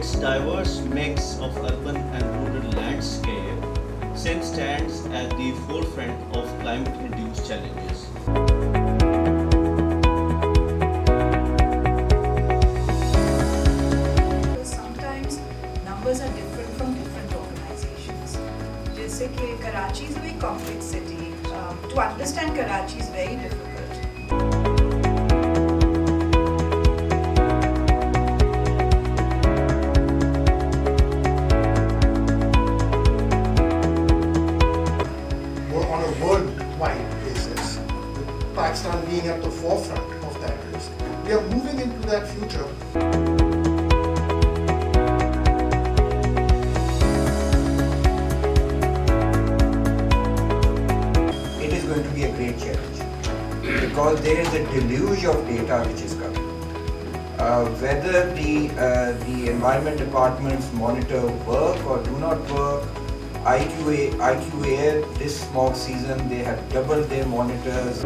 its diverse mix of urban and rural landscape, Sindh stands at the forefront of climate-induced challenges. Sometimes numbers are different from different organizations. जैसे कि Karachi is a very complex city. To understand Karachi is very difficult. On a worldwide basis, with Pakistan being at the forefront of that risk, we are moving into that future. It is going to be a great challenge because there is a deluge of data which is coming. Whether the environment departments monitor work or do not work, IQA this smog season they have doubled their monitors.